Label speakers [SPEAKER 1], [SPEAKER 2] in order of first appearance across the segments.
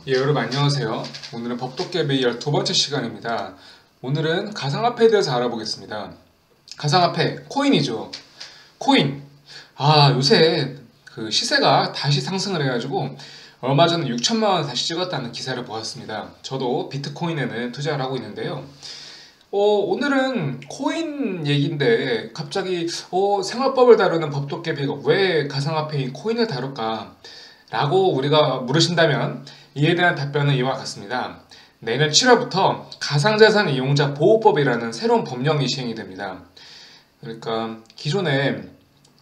[SPEAKER 1] 예, 여러분 안녕하세요. 오늘은 법도깨비 12번째 시간입니다. 오늘은 가상화폐에 대해서 알아보겠습니다. 가상화폐, 코인이죠. 코인. 요새 그 시세가 다시 상승을 해가지고 얼마 전에 6천만 원 다시 찍었다는 기사를 보았습니다. 저도 비트코인에는 투자를 하고 있는데요. 오늘은 코인 얘기인데 갑자기 생활법을 다루는 법도깨비가 왜 가상화폐인 코인을 다룰까? 라고 우리가 물으신다면 이에 대한 답변은 이와 같습니다. 내년 7월부터 가상자산 이용자 보호법이라는 새로운 법령이 시행이 됩니다. 그러니까 기존에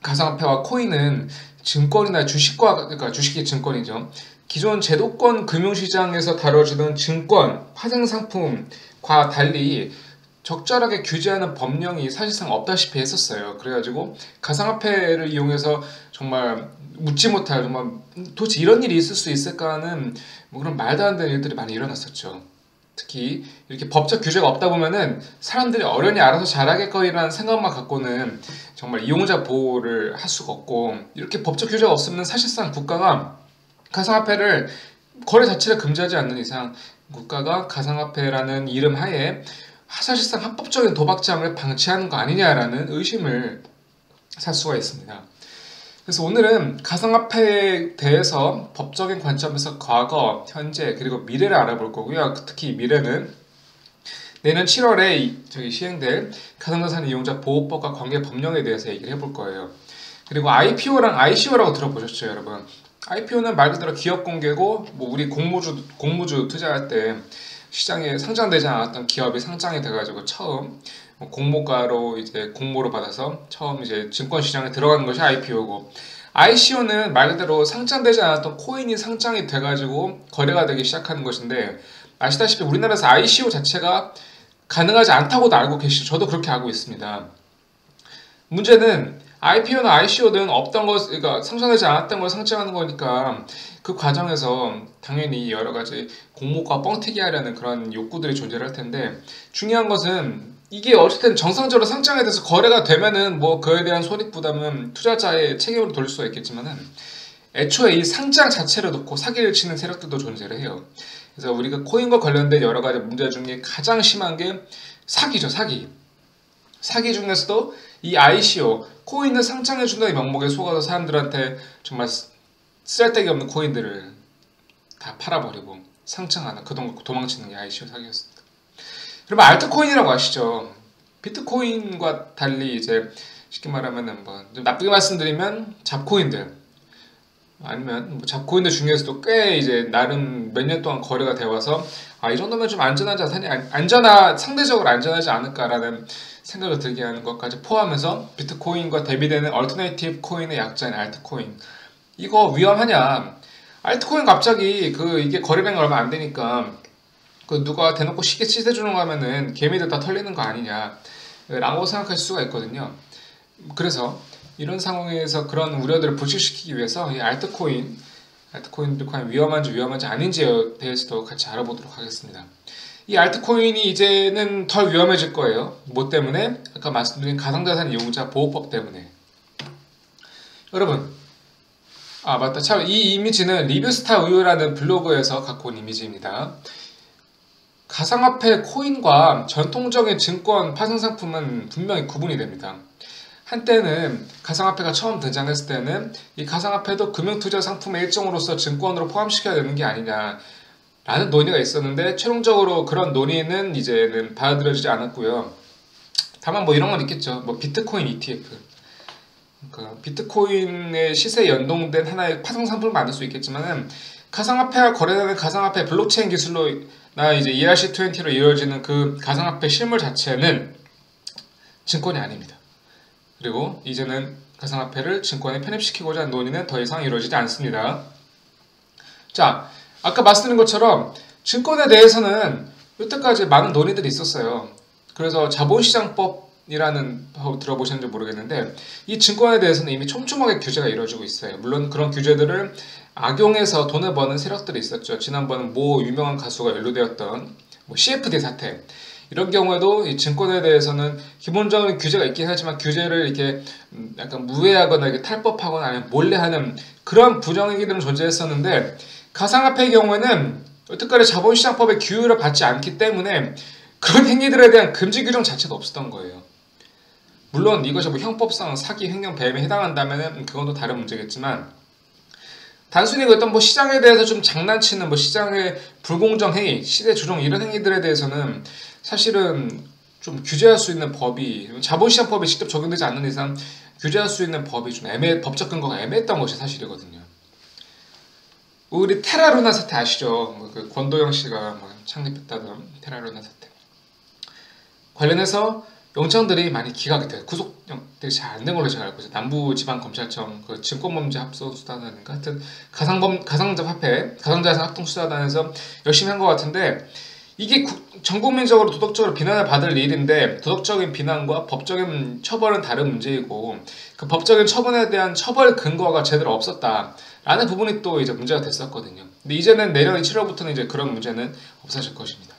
[SPEAKER 1] 가상화폐와 코인은 증권이나 그러니까 주식이 증권이죠. 기존 제도권 금융시장에서 다뤄지는 증권, 파생상품과 달리 적절하게 규제하는 법령이 사실상 없다시피 했었어요. 그래가지고 가상화폐를 이용해서 정말 묻지 못할 정말 도대체 이런 일이 있을 수 있을까 하는 그런 말도 안 되는 일들이 많이 일어났었죠. 특히 이렇게 법적 규제가 없다 보면은 사람들이 어련히 알아서 잘하겠거니라는 생각만 갖고는 정말 이용자 보호를 할 수가 없고, 이렇게 법적 규제가 없으면 사실상 국가가 가상화폐를 거래 자체를 금지하지 않는 이상 국가가 가상화폐라는 이름 하에 사실상 합법적인 도박장을 방치하는 거 아니냐라는 의심을 살 수가 있습니다. 그래서 오늘은 가상화폐에 대해서 법적인 관점에서 과거, 현재, 그리고 미래를 알아볼 거고요. 특히 미래는 내년 7월에 시행될 가상자산 이용자 보호법과 관계 법령에 대해서 얘기를 해볼 거예요. 그리고 IPO랑 ICO라고 들어보셨죠, 여러분? IPO는 말 그대로 기업 공개고, 우리 공모주 투자할 때 시장에 상장되지 않았던 기업이 상장이 돼가지고 처음 공모가로 이제 공모를 받아서 처음 이제 증권 시장에 들어가는 것이 IPO고, ICO는 말 그대로 상장되지 않았던 코인이 상장이 돼가지고 거래가 되기 시작하는 것인데, 아시다시피 우리나라에서 ICO 자체가 가능하지 않다고도 알고 계시죠? 저도 그렇게 알고 있습니다. 문제는 IPO나 ICO는 없던 것, 그러니까 상장되지 않았던 걸 상장하는 거니까 그 과정에서 당연히 여러 가지 공모가 뻥튀기 하려는 그런 욕구들이 존재할 텐데, 중요한 것은 이게 어쨌든 정상적으로 상장이 돼서 거래가 되면은 그에 대한 손익 부담은 투자자의 책임으로 돌릴 수가 있겠지만은, 애초에 이 상장 자체를 놓고 사기를 치는 세력들도 존재를 해요. 그래서 우리가 코인과 관련된 여러 가지 문제 중에 가장 심한 게 사기죠, 사기. 사기 중에서도 이 ICO, 코인을 상장해준다는 명목에 속아서 사람들한테 정말 쓸데기 없는 코인들을 다 팔아버리고 상장 안 하고 그동안 도망치는 게 ICO 사기였습니다. 그러면 알트코인이라고 아시죠? 비트코인과 달리 이제 쉽게 말하면은 좀 나쁘게 말씀드리면 잡코인들, 아니면 잡코인들 중에서도 꽤 이제 나름 몇 년 동안 거래가 되어 와서 이 정도면 좀 안전한 자산이 상대적으로 안전하지 않을까라는 생각을 들게 하는 것까지 포함해서 비트코인과 대비되는 얼터네이티브 코인의 약자인 알트코인, 이거 위험하냐? 알트코인 갑자기 이게 거래량이 얼마 안 되니까 누가 대놓고 쉽게 치대주는 거 하면은 개미들 다 털리는 거 아니냐 라고 생각할 수가 있거든요. 그래서 이런 상황에서 그런 우려들을 불식시키기 위해서 이 알트코인들이 과연 위험한지 아닌지에 대해서도 같이 알아보도록 하겠습니다. 이 알트코인이 이제는 덜 위험해질 거예요. 뭐 때문에? 아까 말씀드린 가상자산 이용자 보호법 때문에. 여러분, 맞다. 참, 이 이미지는 리뷰스타 우유라는 블로그에서 갖고 온 이미지입니다. 가상화폐 코인과 전통적인 증권 파생상품은 분명히 구분이 됩니다. 한때는 가상화폐가 처음 등장했을 때는 이 가상화폐도 금융투자 상품의 일종으로서 증권으로 포함시켜야 되는 게 아니냐라는 논의가 있었는데, 최종적으로 그런 논의는 이제는 받아들여지지 않았고요. 다만 이런 건 있겠죠. 비트코인 ETF. 그러니까 비트코인의 시세에 연동된 하나의 파생상품을 만들 수 있겠지만은, 가상화폐와 거래되는 가상화폐 블록체인 기술로나 이제 ERC20로 이루어지는 그 가상화폐 실물 자체는 증권이 아닙니다. 그리고 이제는 가상화폐를 증권에 편입시키고자 하는 논의는 더 이상 이루어지지 않습니다. 자, 아까 말씀드린 것처럼 증권에 대해서는 여태까지 많은 논의들이 있었어요. 그래서 자본시장법이라는 법 들어보셨는지 모르겠는데, 이 증권에 대해서는 이미 촘촘하게 규제가 이루어지고 있어요. 물론 그런 규제들을 악용해서 돈을 버는 세력들이 있었죠. 지난번에 유명한 가수가 연루되었던 CFD 사태, 이런 경우에도 이 증권에 대해서는 기본적인 규제가 있긴 하지만 규제를 이렇게 약간 무해하거나 이렇게 탈법하거나 아니면 몰래 하는 그런 부정행위들은 존재했었는데, 가상화폐의 경우에는 여태까지 자본시장법의 규율을 받지 않기 때문에 그런 행위들에 대한 금지 규정 자체가 없었던 거예요. 물론 이것이 뭐 형법상 사기, 횡령, 배임에 해당한다면 그건 또 다른 문제겠지만 단순히 어떤 뭐 시장에 대해서 좀 장난치는 뭐 시장의 불공정 행위, 시대 조정 이런 행위들에 대해서는 사실은 좀 규제할 수 있는 법이 자본시장법이 직접 적용되지 않는 이상 규제할 수 있는 법이 좀 법적 근거가 애매했던 것이 사실이거든요. 우리 테라루나 사태 아시죠? 그 권도영 씨가 창립했다던 테라루나 사태 관련해서 영장들이 많이 기각이 돼요. 구속영들이 잘 안 된 걸로 제가 알고 있어요. 남부지방검찰청 그 증권범죄 합수수사단인가 하여튼 가상자산 합동수사단에서 열심히 한 것 같은데 이게 전국민적으로 도덕적으로 비난을 받을 일인데 도덕적인 비난과 법적인 처벌은 다른 문제이고 그 법적인 처분에 대한 처벌 근거가 제대로 없었다라는 부분이 또 이제 문제가 됐었거든요. 근데 이제는 내년 7월부터는 이제 그런 문제는 없어질 것입니다.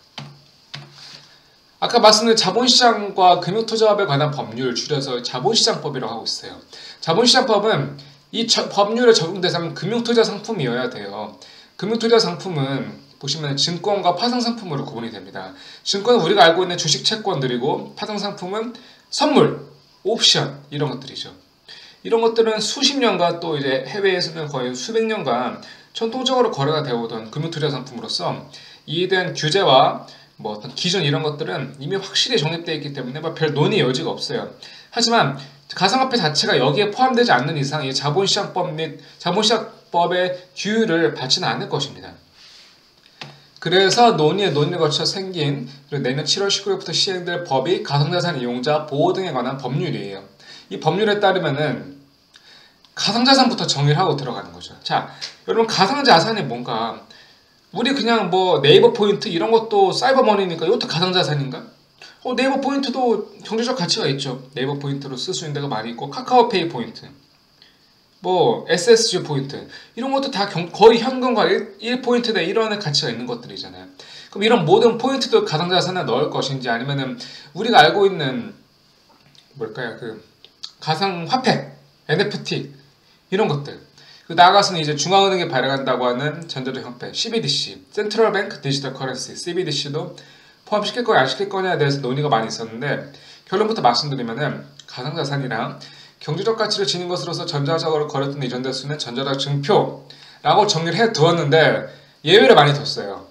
[SPEAKER 1] 아까 말씀드린 자본시장과 금융투자업에 관한 법률 줄여서 자본시장법이라고 하고 있어요. 자본시장법은 이 법률의 적용 대상은 금융투자 상품이어야 돼요. 금융투자 상품은 보시면 증권과 파생상품으로 구분이 됩니다. 증권은 우리가 알고 있는 주식 채권들이고 파생상품은 선물, 옵션 이런 것들이죠. 이런 것들은 수십 년간 또 이제 해외에서는 거의 수백 년간 전통적으로 거래가 되어 오던 금융투자 상품으로서 이에 대한 규제와 뭐 어떤 기준 이런 것들은 이미 확실히 정립되어 있기 때문에 별 논의 여지가 없어요. 하지만 가상화폐 자체가 여기에 포함되지 않는 이상 이 자본시장법 및 자본시장법의 규율을 받지는 않을 것입니다. 그래서 논의를 거쳐 생긴 내년 7월 19일부터 시행될 법이 가상자산 이용자 보호 등에 관한 법률이에요. 이 법률에 따르면은 가상자산부터 정의를 하고 들어가는 거죠. 자, 여러분 가상자산이 뭔가 우리 그냥 뭐 네이버 포인트 이런 것도 사이버머니니까 이것도 가상자산인가? 네이버 포인트도 경제적 가치가 있죠. 네이버 포인트로 쓸 수 있는 데가 많이 있고 카카오페이 포인트 뭐 SSG 포인트 이런 것도 다 거의 현금과 1포인트 내 1원의 가치가 있는 것들이잖아요. 그럼 이런 모든 포인트도 가상자산에 넣을 것인지 아니면은 우리가 알고 있는 뭘까요? 그 가상화폐, NFT 이런 것들 나아가서는 이제 중앙은행에 발행한다고 하는 전자적 형태 CBDC, Central Bank Digital Currency (CBDC도) 포함시킬 거냐 안 시킬 거냐에 대해서 논의가 많이 있었는데 결론부터 말씀드리면은 가상자산이랑 경제적 가치를 지닌 것으로서 전자적으로 거래된 이전될 수 있는 전자적 증표라고 정리를 해 두었는데 예외를 많이 뒀어요.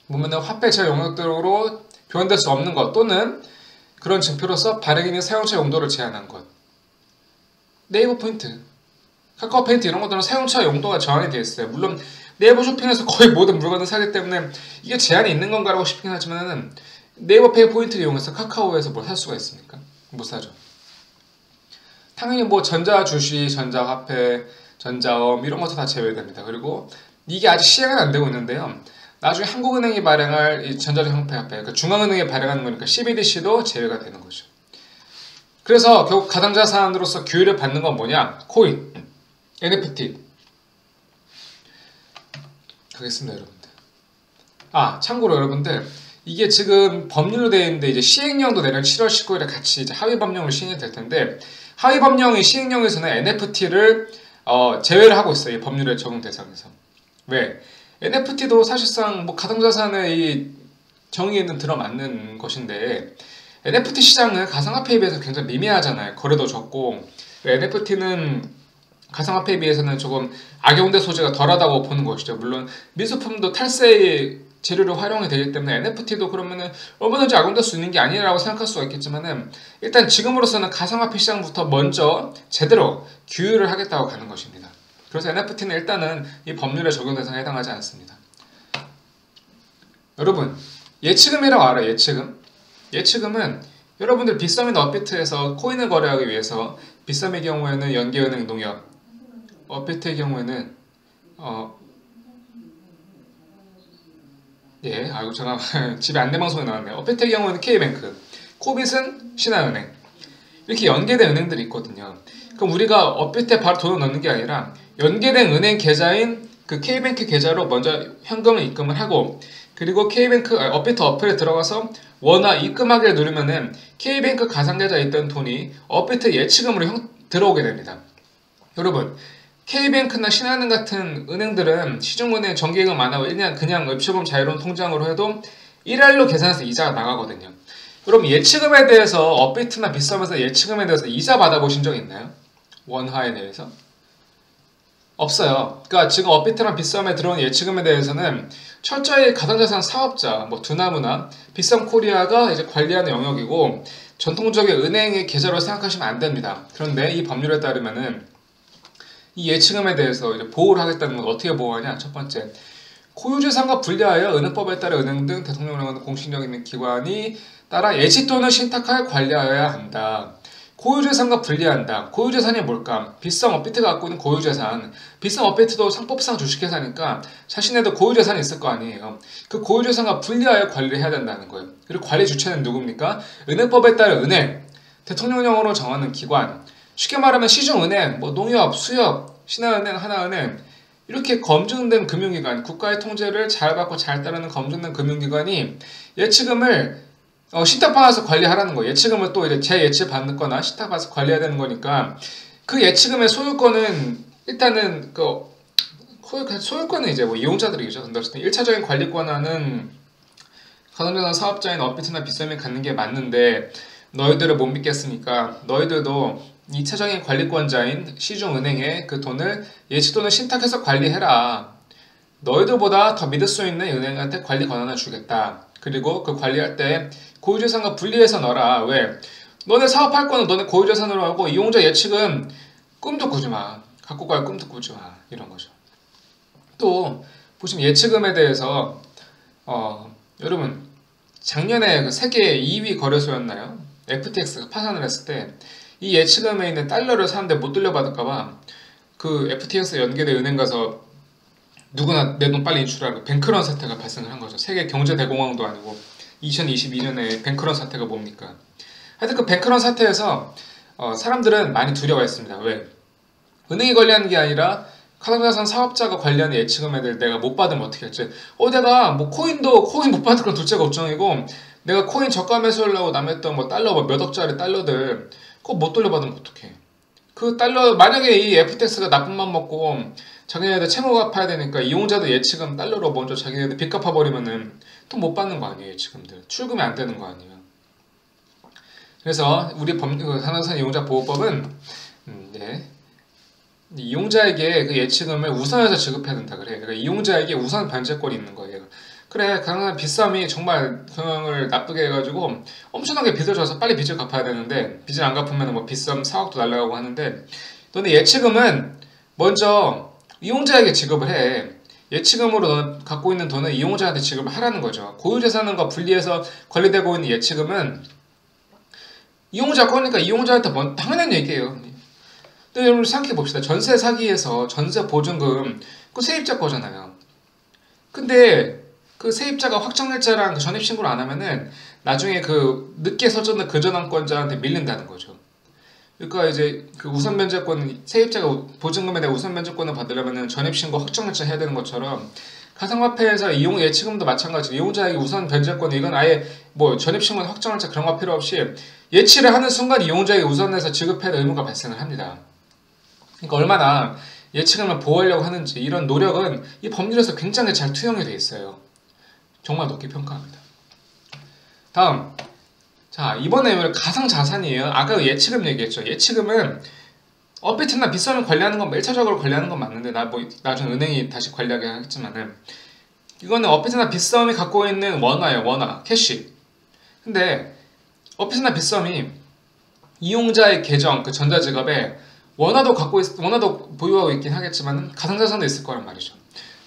[SPEAKER 1] 보면은 화폐 영역으로 교환될 수 없는 것 또는 그런 증표로서 발행인이 사용처 용도를 제한한 것. 네이버 포인트, 카카오 페인트 이런 것들은 사용처 용도가 제한이 되어 있어요. 물론 네이버 쇼핑에서 거의 모든 물건을 사기 때문에 이게 제한이 있는 건가라고 싶긴 하지만은 네이버 페이 포인트를 이용해서 카카오에서 뭘 살 수가 있습니까? 못 사죠. 당연히 뭐 전자주식, 전자화폐, 전자엄 이런 것도 다 제외됩니다. 그리고 이게 아직 시행은 안 되고 있는데요. 나중에 한국은행이 발행할 이 전자적 형태 화폐, 그러니까 중앙은행이 발행하는 거니까 CBDC도 제외가 되는 거죠. 그래서 결국 가상자산으로서 규율을 받는 건 뭐냐? 코인, NFT. 가겠습니다, 여러분들. 참고로 여러분들 이게 지금 법률로 되어 있는데 이제 시행령도 내년 7월 19일에 같이 이제 하위 법령을 시행이 될 텐데 하위 법령의 시행령에서는 NFT를 제외를 하고 있어요. 이 법률의 적용 대상에서. 왜? NFT도 사실상 뭐 가상자산의 이 정의에는 들어맞는 것인데 NFT 시장은 가상화폐에 비해서 굉장히 미미하잖아요. 거래도 적고 NFT는 가상화폐에 비해서는 조금 악용된 소재가 덜하다고 보는 것이죠. 물론 미술품도 탈세의 재료로 활용이 되기 때문에 NFT도 그러면은 얼마든지 악용될 수 있는 게 아니라고 생각할 수가 있겠지만은 일단 지금으로서는 가상화폐 시장부터 먼저 제대로 규율을 하겠다고 가는 것입니다. 그래서 NFT는 일단은 이 법률의 적용 대상에 해당하지 않습니다. 여러분 예치금이라고 알아요? 예치금? 예치금은 여러분들 빗썸이나 업비트에서 코인을 거래하기 위해서 빗썸의 경우에는 연계은행 농협, 업비트의 경우에는 아이고 잠깐 집에 안내방송이 나왔네요. 업비트의 경우에는 K뱅크, 코빗은 신한은행 이렇게 연계된 은행들이 있거든요. 그럼 우리가 업비트에 바로 돈을 넣는 게 아니라 연계된 은행 계좌인 그 K뱅크 계좌로 먼저 현금을 입금을 하고 그리고 K뱅크 업비트 어플에 들어가서 원화 입금하기를 누르면은 K뱅크 가상계좌에 있던 돈이 업비트 예치금으로 들어오게 됩니다. 여러분 K뱅크나 신한은행 같은 은행들은 시중은행 정기예금 안 하고 그냥 입출금 자유로운 통장으로 해도 1할로 계산해서 이자가 나가거든요. 그럼 예치금에 대해서 업비트나 빗썸에서 예치금에 대해서 이자 받아보신 적 있나요? 원화에 대해서? 없어요. 그러니까 지금 업비트나 빗썸에 들어온 예치금에 대해서는 철저히 가상자산 사업자, 뭐 두나무나 빗썸 코리아가 이제 관리하는 영역이고 전통적인 은행의 계좌로 생각하시면 안 됩니다. 그런데 이 법률에 따르면은 이 예치금에 대해서 이제 보호를 하겠다는 건 어떻게 보호하냐? 첫 번째, 고유재산과 분리하여 은행법에 따라 은행 등 대통령령은 공신력 있는 기관이 따라 예치 또는 신탁하여 관리하여야 한다. 고유재산과 분리한다. 고유재산이 뭘까? 빗썸 업비트가 갖고 있는 고유재산. 빗썸 업비트도 상법상 주식회사니까 자신에도 고유재산이 있을 거 아니에요. 그 고유재산과 분리하여 관리를 해야 된다는 거예요. 그리고 관리 주체는 누굽니까? 은행법에 따라 은행, 대통령령으로 정하는 기관. 쉽게 말하면 시중은행, 뭐 농협, 수협, 신한은행, 하나은행 이렇게 검증된 금융기관, 국가의 통제를 잘 받고 잘 따르는 검증된 금융기관이 예치금을 신탁받아서 관리하라는 거예요. 예치금을 또 이제 재예치 받거나 신탁받아서 관리해야 되는 거니까 그 예치금의 소유권은 일단은 소유권은 이제 뭐 이용자들이죠. 근데 어쨌든 1차적인 관리 권한은 가상자산 사업자인 업비트나 빗썸이 갖는 게 맞는데 너희들을 못 믿겠으니까 너희들도 2차적인 관리권자인 시중은행에 그 돈을 예치 또는 신탁해서 관리해라. 너희들보다 더 믿을 수 있는 은행한테 관리 권한을 주겠다. 그리고 그 관리할 때 고유재산과 분리해서 넣어라. 왜? 너네 사업할 거는 너네 고유재산으로 하고 이용자 예치금 꿈도 꾸지 마. 갖고 갈 꿈도 꾸지 마. 이런 거죠. 또 보시면 예치금에 대해서 여러분 작년에 그 세계 2위 거래소였나요? FTX가 파산을 했을 때 이 예치금에 있는 달러를 사는데 못 돌려받을까봐 그 FTX 연계된 은행 가서 누구나 내 돈 빨리 인출하고 뱅크런 사태가 발생을 한 거죠. 세계 경제 대공황도 아니고 2022년에 뱅크런 사태가 뭡니까? 하여튼 그 뱅크런 사태에서 사람들은 많이 두려워했습니다. 왜? 은행이 관리하는 게 아니라 가상자산 사업자가 관리하는 예치금에 대해 내가 못 받으면 어떻게 할지. 내가 뭐 코인 못 받을 건 둘째 걱정이고 내가 코인 저가 매수하려고 남했던 뭐 달러 몇 억짜리 달러들 그거 못 돌려받으면 어떡해. 그 달러 만약에 이 FTX가 나쁜 맘 먹고 자기네들 채무 갚아야 되니까 이용자들 예치금 달러로 먼저 자기네들 빚 갚아버리면은 돈 못 받는 거 아니에요. 예치금들 출금이 안 되는 거 아니에요. 그래서 우리 가상자산 이용자 보호법은 이용자에게 그 예치금을 우선해서 지급해야 된다 그래. 그러니까 이용자에게 우선 변제권이 있는 거예요. 그래, 가능한 빗썸이 정말 경영을 나쁘게 해가지고 엄청나게 빚을 져서 빨리 빚을 갚아야 되는데 빚을 안 갚으면 뭐 빗썸 사억도 날라가고 하는데 너네 예치금은 먼저 이용자에게 지급을 해. 예치금으로 너는 갖고 있는 돈을 이용자한테 지급을 하라는 거죠. 고유재산과 분리해서 관리되고 있는 예치금은 이용자 거니까 이용자한테 당연한 얘기예요. 근데 여러분 생각해 봅시다. 전세 사기에서 전세 보증금 그 세입자 거잖아요. 근데 그 세입자가 확정일자랑 전입신고를 안 하면은 나중에 그 늦게 서줬는 그 전환권자한테 밀린다는 거죠. 그러니까 이제 그 우선 면제권 세입자가 보증금에 대한 우선 면제권을 받으려면은 전입신고 확정일자 해야 되는 것처럼 가상화폐에서 이용 예치금도 마찬가지. 이용자에게 우선 변제권 이건 아예 뭐 전입신고 확정일자 그런 거 필요 없이 예치를 하는 순간 이용자에게 우선해서 지급해야 될 의무가 발생을 합니다. 그러니까 얼마나 예치금을 보호하려고 하는지 이런 노력은 이 법률에서 굉장히 잘 투영이 되어 있어요. 정말 높게 평가합니다. 다음, 자 이번에 가상자산이에요. 아까 예치금 얘기했죠. 예치금은 업비트나 빗썸을 관리하는 건 1차적으로 관리하는 건 맞는데 나중에 은행이 다시 관리하게 하겠지만은 이거는 업비트나 빗썸이 갖고 있는 원화예요. 원화, 캐시. 근데 업비트나 빗썸이 이용자의 계정, 그 전자지갑에 원화도 보유하고 있긴 하겠지만 가상자산도 있을 거란 말이죠.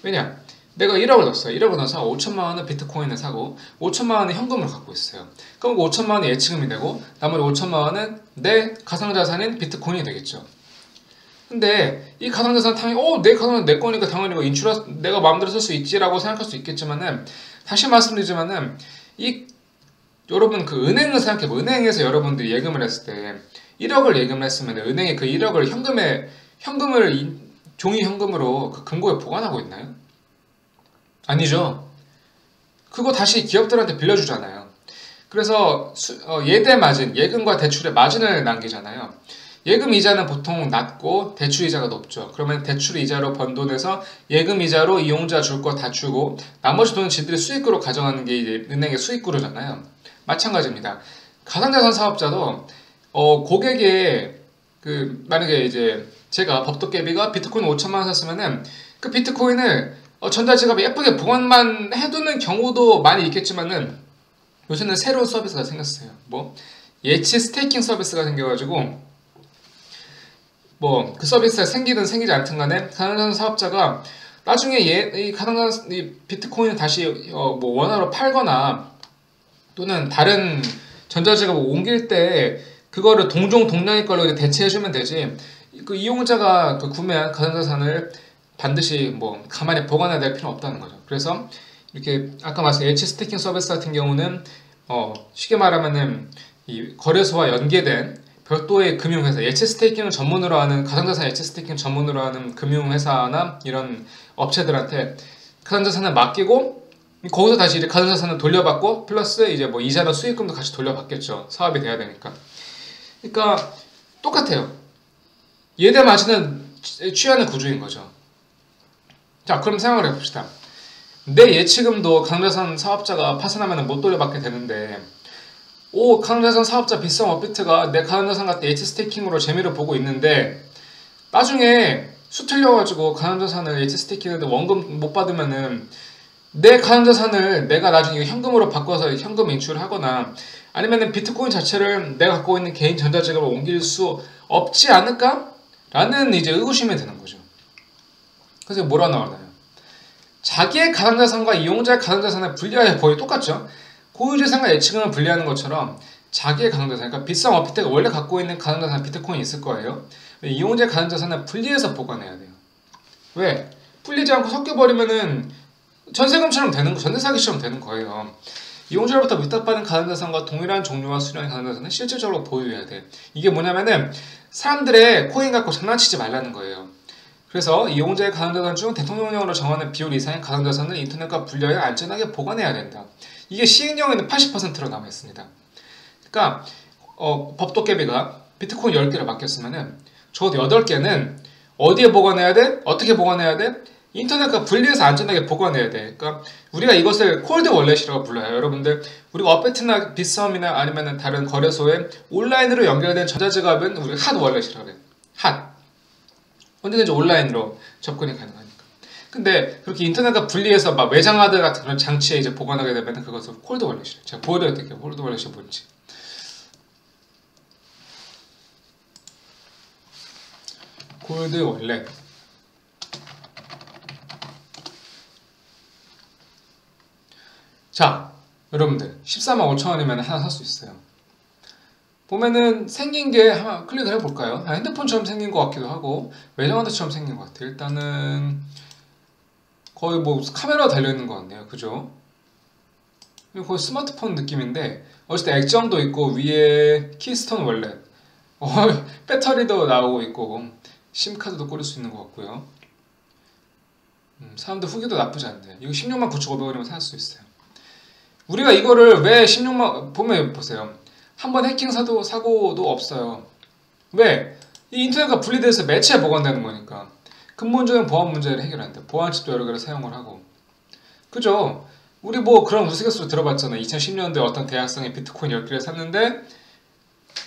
[SPEAKER 1] 왜냐? 내가 1억을 넣었어요. 1억을 넣어서 5천만 원은 비트코인을 사고 5천만 원은 현금을 갖고 있어요. 그럼 5천만 원이 예치금이 되고 나머지 5천만 원은 내 가상자산인 비트코인이 되겠죠. 근데 이 가상자산 당연히 내 가상자산 내 거니까 당연히 이거 내가 마음대로 쓸 수 있지라고 생각할 수 있겠지만은 다시 말씀드리지만은 여러분 그 은행을 생각해보면 은행에서 여러분들이 예금을 했을 때 1억을 예금을 했으면 은행이 그 1억을 현금을 종이 현금으로 그 금고에 보관하고 있나요? 아니죠. 그거 다시 기업들한테 빌려주잖아요. 그래서 예대 마진, 예금과 대출의 마진을 남기잖아요. 예금 이자는 보통 낮고 대출 이자가 높죠. 그러면 대출 이자로 번 돈에서 예금 이자로 이용자 줄 거 다 주고 나머지 돈은 지들이 수익으로 가져가는 게 이제 은행의 수익구조잖아요. 마찬가지입니다. 가상자산 사업자도 고객의 만약에 이제 제가 법도깨비가 비트코인 5천만 원 샀으면은 그 비트코인을 전자지갑에 예쁘게 보관만 해두는 경우도 많이 있겠지만은 요새는 새로운 서비스가 생겼어요. 뭐 예치 스테이킹 서비스가 생겨가지고 뭐 그 서비스가 생기든 생기지 않든 간에 가상자산 사업자가 나중에 이 가상자산 비트코인을 다시 뭐 원화로 팔거나 또는 다른 전자지갑을 옮길 때 그거를 동종 동량의 걸로 대체해주면 되지. 그 이용자가 그 구매한 가상자산을 반드시 뭐 가만히 보관해야 될 필요는 없다는 거죠. 그래서 이렇게 아까 말씀드린 예치 스테이킹 서비스 같은 경우는 쉽게 말하면은 이 거래소와 연계된 별도의 금융회사, 예치 스테이킹을 전문으로 하는 가상자산 예치 스테이킹 전문으로 하는 금융회사나 이런 업체들한테 가상자산을 맡기고 거기서 다시 이제 가상자산을 돌려받고 플러스 이제 뭐 이자나 수익금도 같이 돌려받겠죠. 사업이 돼야 되니까. 그러니까 똑같아요. 예대 마진은 취하는 구조인 거죠. 자, 그럼 생각을 해봅시다. 내 예치금도 가상자산 사업자가 파산하면 못 돌려받게 되는데 가상자산 사업자 비싼 업비트가 내 가상자산 같은 예치 스테이킹으로 재미를 보고 있는데 나중에 수 틀려가지고 가상자산을 예치 스테이킹인데 원금 못 받으면은 내 가상자산을 내가 나중에 현금으로 바꿔서 현금 인출하거나 아니면은 비트코인 자체를 내가 갖고 있는 개인 전자지갑으로 옮길 수 없지 않을까? 라는 이제 의구심이 드는 거죠. 그래서 뭐라 나오나요? 자기의 가상자산과 이용자의 가상자산을 분리하여 거의 똑같죠? 고유재산과 예치금을 분리하는 것처럼 자기의 가상자산, 그러니까 비싼 업비트가 원래 갖고 있는 가상자산 비트코인이 있을 거예요. 이용자의 가상자산을 분리해서 보관해야 돼요. 왜? 분리지 않고 섞여버리면은 전세금처럼 되는 거, 전세사기처럼 되는 거예요. 이용자로부터 위탁받은 가상자산과 동일한 종류와 수량의 가상자산은 실질적으로 보유해야 돼. 이게 뭐냐면은 사람들의 코인 갖고 장난치지 말라는 거예요. 그래서 이용자의 가상자산 중 대통령령으로 정하는 비율 이상의 가상자산을 인터넷과 분리하여 안전하게 보관해야 된다. 이게 시행령에는 80%로 남아있습니다. 그러니까 법도깨비가 비트코인 10개를 맡겼으면은 적어도 8개는 어디에 보관해야 돼? 어떻게 보관해야 돼? 인터넷과 분리해서 안전하게 보관해야 돼. 그러니까 우리가 이것을 콜드 월렛이라고 불러요. 여러분들 우리가 업베트나 빗썸이나 아니면 다른 거래소에 온라인으로 연결된 전자지갑은 우리가 핫 월렛이라고 해요. 핫. 언제든지 온라인으로 접근이 가능하니까. 근데 그렇게 인터넷과 분리해서 막 외장하드 같은 그런 장치에 이제 보관하게 되면 그것을 콜드 월렛이래요. 제가 보여드릴게요. 콜드 월렛이 뭔지. 콜드 월렛. 자, 여러분들 14만 5천 원이면 하나 살 수 있어요. 보면은 생긴 게 한번 클릭을 해볼까요? 핸드폰처럼 생긴 것 같기도 하고 외장하드처럼 생긴 것 같아요. 일단은 거의 뭐 카메라가 달려있는 것 같네요. 그죠? 거의 스마트폰 느낌인데 어쨌든 액정도 있고 위에 키스톤 월렛 배터리도 나오고 있고 심카드도 꽂을 수 있는 것 같고요. 사람들 후기도 나쁘지 않네요. 이거 16만 9,500원이면 살 수 있어요. 우리가 이거를 왜 16만 보면 보세요. 한번 해킹 사고도 없어요. 왜? 이 인터넷과 분리돼서 매체에 보관되는 거니까. 근본적인 보안 문제를 해결한다. 보안칩도 여러 개를 사용을 하고. 그죠? 우리 뭐 그런 우스갯소리 들어봤잖아요. 2010년도에 어떤 대학생이 비트코인 10개를 샀는데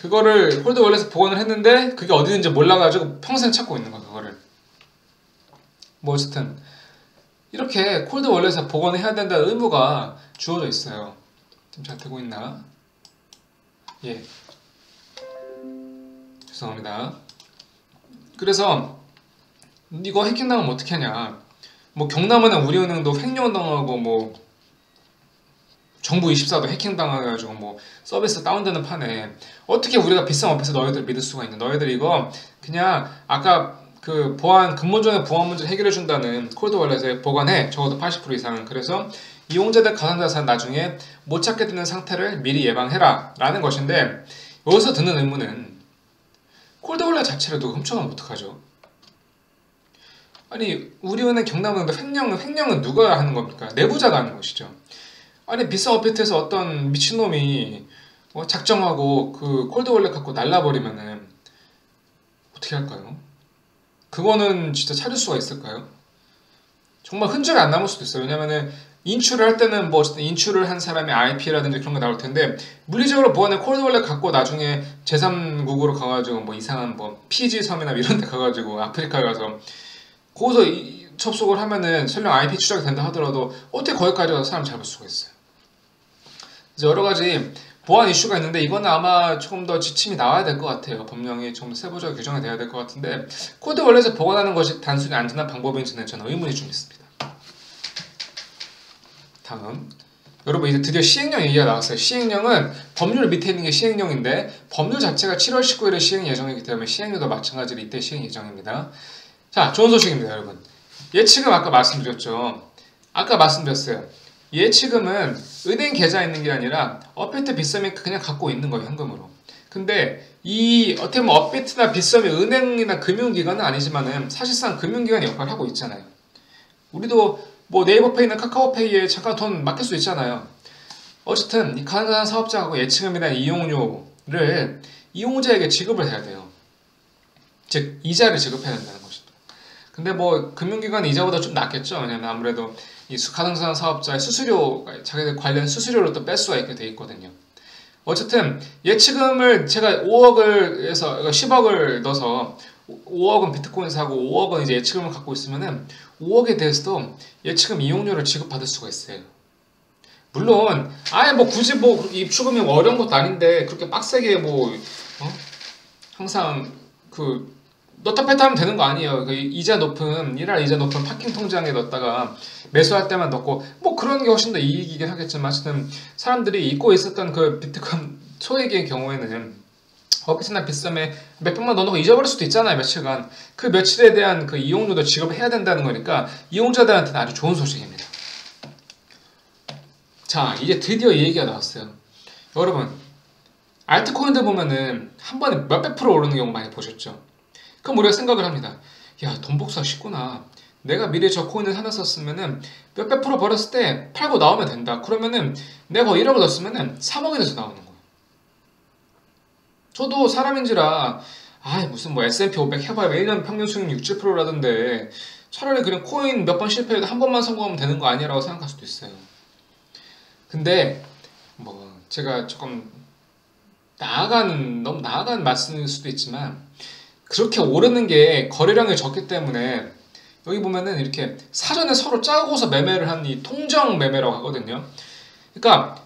[SPEAKER 1] 그거를 홀드 월렛에 보관을 했는데 그게 어디 있는지 몰라가지고 평생 찾고 있는 거야. 그거를. 뭐 어쨌든 이렇게 콜드 월렛에 보관을 해야 된다는 의무가 주어져 있어요. 지금 잘 되고 있나? 예. 죄송합니다. 그래서 이거 해킹당하면 어떻게 하냐. 뭐 경남은행 우리은행도 횡령당하고 뭐 정부24도 해킹당해가지고 뭐 서비스 다운되는 판에 어떻게 우리가 비싼 업에서 너희들 믿을 수가 있냐. 너희들 이거 그냥 아까 그 근본적인 보안 문제를 해결해준다는 콜드 월렛에 보관해. 적어도 80% 이상은. 그래서 이용자들 가상자산 나중에 못 찾게 되는 상태를 미리 예방해라 라는 것인데 여기서 드는 의문은 콜드 월렛 자체를 누가 훔쳐가면 어떡하죠? 아니 우리은행 경남은행도 횡령은 누가 하는 겁니까? 내부자가 하는 것이죠. 아니 비싼 업비트에서 어떤 미친놈이 작정하고 그 콜드 월렛 갖고 날라버리면은 어떻게 할까요? 그거는 진짜 찾을 수가 있을까요? 정말 흔적이 안 남을 수도 있어요. 왜냐면은 인출을 할 때는 뭐 어쨌든 인출을 한 사람의 IP라든지 그런 거 나올 텐데 물리적으로 보안의 콜드 월렛 갖고 나중에 제3국으로 가가지고 뭐 이상한 뭐 피지 섬이나 이런 데 가가지고 아프리카 가서 거기서 접속을 하면은 설령 IP 추적이 된다 하더라도 어떻게 거기까지 가서 사람 잡을 수가 있어요. 그래서 여러 가지 보안 이슈가 있는데 이거는 아마 조금 더 지침이 나와야 될 것 같아요. 법령이 좀 세부적으로 규정이 돼야 될 것 같은데 코드 월렛을 보관하는 것이 단순히 안전한 방법인지는 저는 의문이 좀 있습니다. 다음 여러분 이제 드디어 시행령 얘기가 나왔어요. 시행령은 법률 밑에 있는 게 시행령인데 법률 자체가 7월 19일에 시행 예정이기 때문에 시행령도 마찬가지로 이때 시행 예정입니다. 자, 좋은 소식입니다, 여러분. 예치금 아까 말씀드렸죠. 아까 말씀드렸어요. 예치금은 은행 계좌에 있는 게 아니라 업비트 빗썸이 그냥 갖고 있는 거예요, 현금으로. 근데 이 어떻게 보면 업비트나 빗썸이 은행이나 금융기관은 아니지만은 사실상 금융기관 역할을 하고 있잖아요. 우리도 뭐 네이버페이나 카카오페이에 잠깐 돈 맡길 수 있잖아요. 어쨌든 이 가난한 사업자하고 예치금에 대한 이용료를 이용자에게 지급을 해야 돼요. 즉 이자를 지급해야 된다는 것입니다. 근데 뭐 금융기관은 이자보다 좀 낫겠죠. 왜냐면 아무래도 이 가난한 사업자의 수수료, 자기들 관련 수수료를 또 뺄 수가 있게 돼 있거든요. 어쨌든 예치금을 제가 5억을 해서 10억을 넣어서 5억은 비트코인 사고 5억은 이제 예치금을 갖고 있으면은 5억에 대해서도 예치금 이용료를 지급받을 수가 있어요. 물론 아예 뭐 굳이 뭐 입출금이 어려운 것도 아닌데 그렇게 빡세게 뭐 항상 그 넣다 뺐다 하면 되는 거 아니에요. 그 이자 높은 일할 이자 높은 파킹 통장에 넣었다가 매수할 때만 넣고 뭐 그런 게 훨씬 더 이익이긴 하겠지만 어쨌든 사람들이 잊고 있었던 그 비트코인 소액의 경우에는 업비트나 빗썸에 몇백만 넣어놓고 잊어버릴 수도 있잖아요. 며칠간. 그 며칠에 대한 그 이용료도 지급해야 된다는 거니까 이용자들한테는 아주 좋은 소식입니다. 자, 이제 드디어 이 얘기가 나왔어요. 여러분, 알트코인들 보면은 한 번에 몇백 프로 오르는 경우 많이 보셨죠? 그럼 우리가 생각을 합니다. 야, 돈 복사 쉽구나. 내가 미리 저 코인을 하나 썼으면은 몇백 프로 벌었을 때 팔고 나오면 된다. 그러면은 내가 1억을 넣었으면은 3억이 돼서 나오는 거예요. 저도 사람인지라 무슨 뭐 S&P 500 해봐야 1년 평균 수익률 6, 7%라던데 차라리 그냥 코인 몇 번 실패해도 한 번만 성공하면 되는 거 아니라고 생각할 수도 있어요. 근데 뭐 제가 조금 너무 나아간 말씀일 수도 있지만 그렇게 오르는 게 거래량이 적기 때문에 여기 보면은 이렇게 사전에 서로 짜고서 매매를 한 이 통정 매매라고 하거든요. 그러니까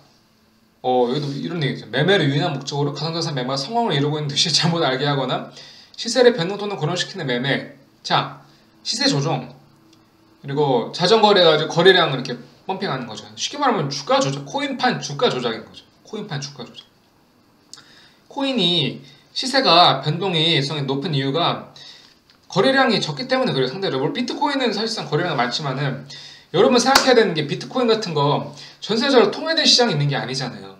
[SPEAKER 1] 여기도 이런 얘기죠. 매매를 유인한 목적으로 가상자산 매매가 성공을 이루고 있는 듯이 잘못 알게 하거나 시세를 변동 또는 고정시키는 매매. 자, 시세 조정 그리고 자전거래가지고 거래량을 이렇게 펌핑하는 거죠. 쉽게 말하면 주가 조작, 코인판 주가 조작인 거죠. 코인판 주가 조작. 코인이 시세가 변동성이 높은 이유가 거래량이 적기 때문에 그래요. 상대적으로 비트코인은 사실상 거래량이 많지만은 여러분 생각해야 되는 게 비트코인 같은 거 전세적으로 통일된 시장이 있는 게 아니잖아요.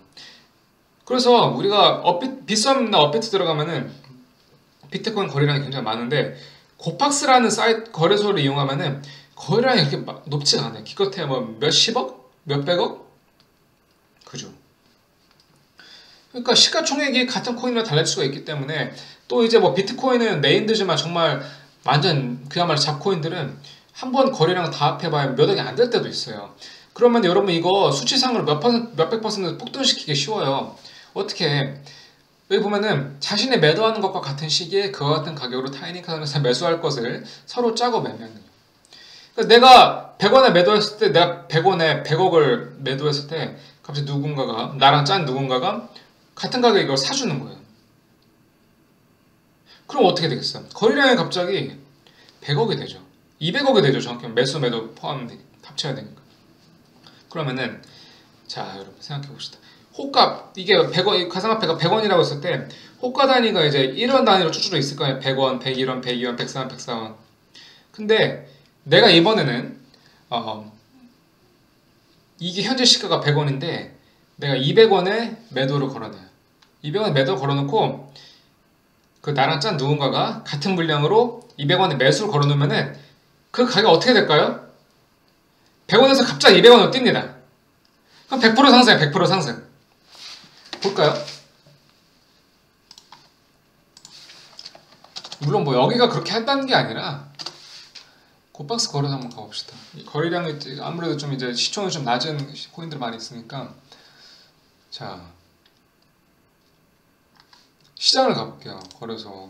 [SPEAKER 1] 그래서 우리가 빗썸이나 업비트 들어가면은 비트코인 거래량이 굉장히 많은데 고팍스라는 사이트 거래소를 이용하면은 거래량이 그렇게 높지가 않아요. 기껏해야 뭐 몇십억? 몇백억? 그죠. 그러니까 시가총액이 같은 코인으로 달릴 수가 있기 때문에 또 이제 뭐 비트코인은 네임드지만 정말 완전 그야말로 잡코인들은 한 번 거래량 다 합해봐야 몇 억이 안 될 때도 있어요. 그러면 여러분 이거 수치상으로 몇백 퍼센트 폭등시키기 쉬워요. 어떻게 여기 보면은 자신의 매도하는 것과 같은 시기에 그와 같은 가격으로 타이니카에서 매수할 것을 서로 짜고 매매하는 거예요. 그러니까 내가 100원에 매도했을 때 내가 100원에 100억을 매도했을 때 갑자기 누군가가 나랑 짠 누군가가 같은 가격에 이걸 사주는 거예요. 그럼 어떻게 되겠어요? 거래량이 갑자기 100억이 되죠. 200억이 되죠. 정확히 매수 매도 포함 합쳐야 되니까. 그러면은 자 여러분 생각해 봅시다. 호가 이게 100원 가상화폐가 100원이라고 했을 때 호가 단위가 이제 1원 단위로 쭈쭈러 있을 거예요. 100원, 101원, 102원, 104원, 104원. 근데 내가 이번에는 이게 현재 시가가 100원인데 내가 200원에 매도를 걸어놔요. 200원에 매도 걸어놓고 그 나랑 짠 누군가가 같은 물량으로 200원에 매수를 걸어놓으면은 그 가격 어떻게 될까요? 100원에서 갑자기 200원으로 뜁니다. 그럼 100% 상승이에요. 100% 상승. 볼까요? 물론 뭐 여기가 그렇게 한다는 게 아니라 곱박스 걸어서 한번 가봅시다. 이 거래량이 아무래도 좀 이제 시총이 좀 낮은 코인들 많이 있으니까. 자, 시장을 가볼게요. 걸어서.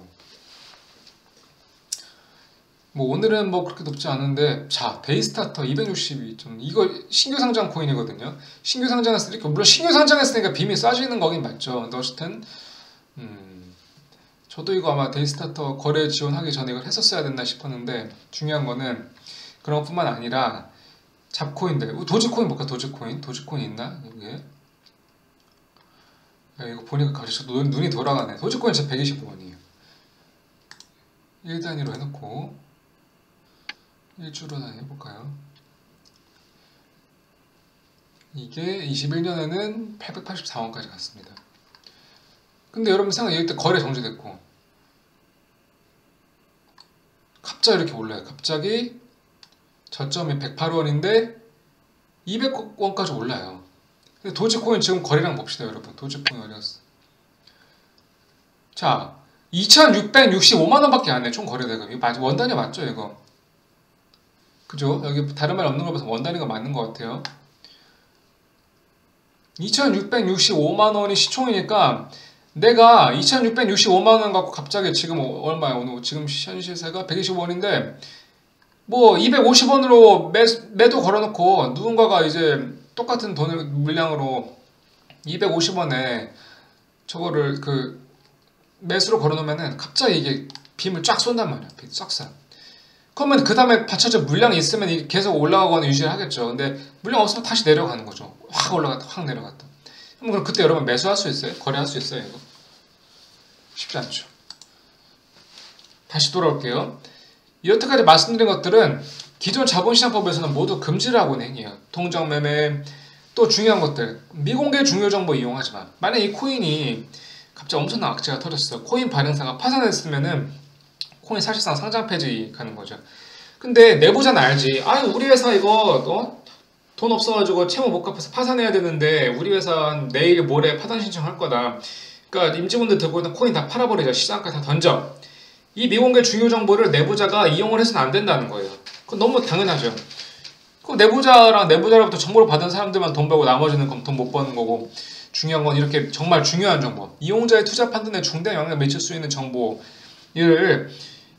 [SPEAKER 1] 뭐 오늘은 뭐 그렇게 높지 않은데, 자, 데이스타터 262점. 이거 신규 상장 코인이거든요. 신규 상장했으니까, 물론 신규 상장했으니까 빔이 쏴지는 거긴 맞죠. 근데 어쨌든 저도 이거 아마 데이스타터 거래 지원하기 전에 이걸 했었어야 됐나 싶었는데, 중요한 거는 그런 것뿐만 아니라 잡코인들. 도지코인 볼까? 도지코인 있나? 여기에. 야, 이거 보니까 갑자기 저도 눈이 돌아가네. 도지코인 진짜 125원이에요. 1단위로 해놓고 1주로 해볼까요? 이게 21년에는 884원까지 갔습니다. 근데 여러분 생각해, 여기 때 거래 정지됐고 갑자기 이렇게 올라요. 갑자기 저점이 108원인데 200원까지 올라요. 근데 도지코인 지금 거래량 봅시다, 여러분. 도지코인 어디갔어? 자, 2665만원밖에 안 해, 총 거래대금이. 원단위 맞죠, 이거? 그죠? 여기 다른 말 없는 거 봐서 원단위가 맞는 것 같아요. 2665만원이 시총이니까 내가 2665만원 갖고 갑자기 지금 얼마야? 오늘 지금 현시세가 125원인데 뭐 250원으로 매도 걸어놓고 누군가가 이제 똑같은 돈을 물량으로 250원에 저거를 그 매수로 걸어놓으면은 갑자기 이게 빔을 쫙 쏜단 말이야. 빔 쫙 쏴. 그러면 그 다음에 받쳐진 물량이 있으면 이게 계속 올라가거나 유지를 하겠죠. 근데 물량 없으면 다시 내려가는 거죠. 확 올라갔다 확 내려갔다. 그럼 그때 여러분 매수할 수 있어요? 거래할 수 있어요? 이거 쉽지 않죠. 다시 돌아올게요. 여태까지 말씀드린 것들은 기존 자본시장법에서는 모두 금지를 하고 있는 행위예요. 통장 매매, 또 중요한 것들, 미공개 중요 정보 이용하지만 만약 이 코인이 갑자기 엄청난 악재가 터졌어. 코인 발행사가 파산했으면은 코인 사실상 상장 폐지 가는 거죠. 근데 내부자는 알지. 아니 우리 회사 이거 돈 없어가지고 채무 못 갚아서 파산해야 되는데 우리 회사 내일 모레 파산 신청할 거다. 그러니까 임직원들 들고 있는 코인 다 팔아버리자. 시장까지 다 던져. 이 미공개 중요 정보를 내부자가 이용을 해서는 안 된다는 거예요. 그건 너무 당연하죠. 그럼 내부자로부터 정보를 받은 사람들만 돈 벌고 나머지는 그럼 돈 못 버는 거고, 중요한 건 이렇게 정말 중요한 정보, 이용자의 투자 판단에 중대한 영향을 미칠 수 있는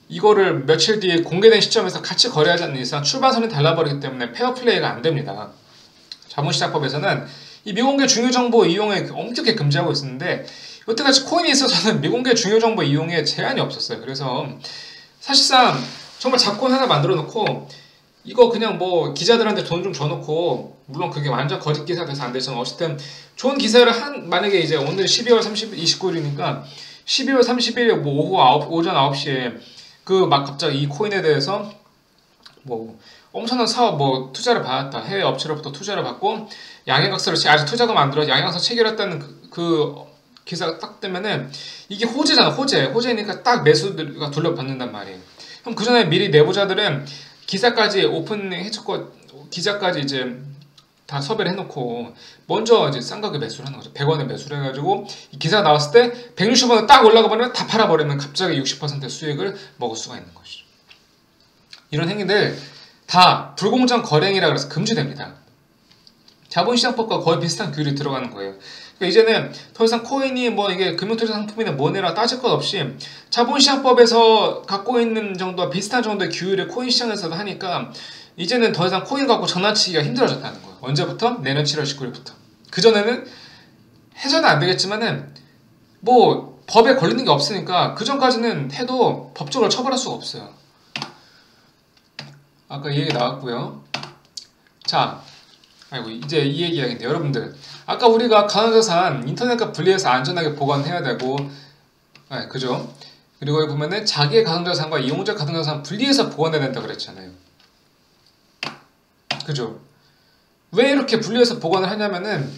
[SPEAKER 1] 이거를 며칠 뒤에 공개된 시점에서 같이 거래하지 않는 이상 출발선이 달라버리기 때문에 페어플레이가 안 됩니다. 자본시장법에서는 이 미공개 중요 정보 이용에 엄격하게 금지하고 있었는데 여태까지 코인에 있어서는 미공개 중요 정보 이용에 제한이 없었어요. 그래서 사실상 정말 잡코인 하나 만들어 놓고 이거 그냥 뭐 기자들한테 돈 좀 줘놓고, 물론 그게 완전 거짓 기사 돼서 안 되지만 어쨌든 좋은 기사를 만약에 이제 오늘 12월 29일이니까 12월 30일 뭐 오전 9시에 그 막 갑자기 이 코인에 대해서 뭐 엄청난 사업 뭐 투자를 받았다, 해외 업체로부터 투자를 받고 양해각서를 아직 투자금 안 들어 양해각서 체결했다는 그 기사가 딱 뜨면은 이게 호재잖아. 호재니까 딱 매수가 돌려받는단 말이에요. 그럼 그 전에 미리 내부자들은 기사까지 오픈해줬고 기자까지 이제 다 섭외를 해놓고 먼저 이제 싼 가격에 매수를 하는 거죠. 100원에 매수를 해가지고 이 기사가 나왔을 때 160원에 딱 올라가 버리면 다 팔아버리면 갑자기 60% 수익을 먹을 수가 있는 것이죠. 이런 행위들 다 불공정 거래행위라 그래서 금지됩니다. 자본시장법과 거의 비슷한 규율이 들어가는 거예요. 그러니까 이제는 더 이상 코인이 뭐 이게 금융투자 상품이나 뭐네라 따질 것 없이 자본시장법에서 갖고 있는 정도와 비슷한 정도의 규율을 코인 시장에서도 하니까 이제는 더 이상 코인 갖고 장난치기가 힘들어졌다는 거예요. 언제부터? 내년 7월 19일부터. 그전에는 해서는 안 되겠지만은 뭐 법에 걸리는 게 없으니까 그전까지는 해도 법적으로 처벌할 수가 없어요. 아까 이 얘기 나왔고요. 자, 아이고 이제 이 얘기하겠는데 여러분들 아까 우리가 가상자산 인터넷과 분리해서 안전하게 보관해야 되고, 그죠? 그리고 여기 보면은 자기의 가상자산과 이용자 가상자산 분리해서 보관해야 된다 그랬잖아요. 그죠? 왜 이렇게 분리해서 보관을 하냐면은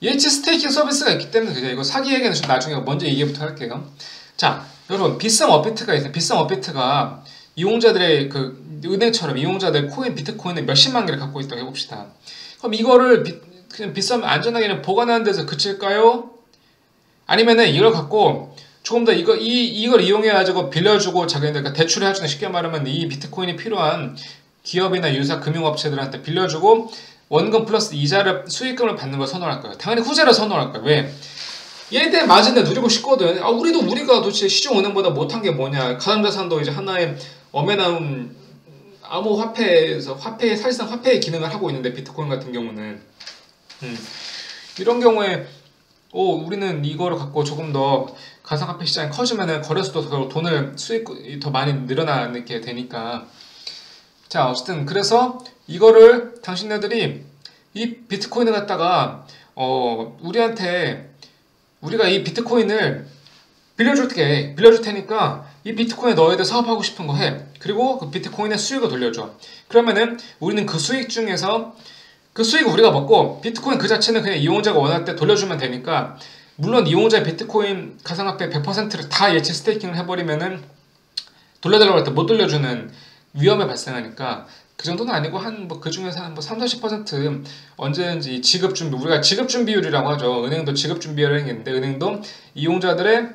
[SPEAKER 1] 예치 스테이킹 서비스가 있기 때문에. 그죠? 이거 사기 얘기는 좀 나중에 먼저 얘기부터 할게요. 자, 여러분 비썸 업비트가 있어요. 비썸 업비트가 이용자들의 그 은행처럼 이용자들 코인 비트코인을 몇십만 개를 갖고 있다고 해봅시다. 그럼 이거를 그냥 비썸 안전하게 보관하는 데서 그칠까요? 아니면은 이걸 갖고 조금 더 이걸 이용해가지고 빌려주고 자기네들 그러니까 대출을 해주는 쉽게 말하면 이 비트코인이 필요한 기업이나 유사 금융업체들한테 빌려주고 원금 플러스 이자를 수익금을 받는 걸 선호할 거예요. 당연히 후자를 선호할 거예요. 왜? 얘네들 마진을 누리고 싶거든. 우리가 도대체 시중은행보다 못한 게 뭐냐. 가상자산도 이제 하나의 엄연한 암호화폐에서 사실상 화폐의 기능을 하고 있는데 비트코인 같은 경우는 이런 경우에 우리는 이거를 갖고 조금 더 가상화폐 시장이 커지면은 거래소도 더 돈을 수익이 더 많이 늘어나게 되니까 자 어쨌든 그래서 이거를 당신네들이 이 비트코인을 갖다가 우리가 이 비트코인을 빌려줄 테니까 이 비트코인에 너희들 사업하고 싶은 거 해. 그리고 그 비트코인의 수익을 돌려줘. 그러면은 우리는 그 수익 중에서 그 수익을 우리가 먹고 비트코인 그 자체는 그냥 이용자가 원할 때 돌려주면 되니까 물론 이용자의 비트코인 가상화폐 100%를 다 예치 스테이킹을 해버리면은 돌려달라고 할 때 못 돌려주는 위험이 발생하니까 그 정도는 아니고 그 중에서 한 30-40% 언제든지 지급 준비 우리가 지급 준비율이라고 하죠. 은행도 지급 준비율을 했는데 은행도 이용자들의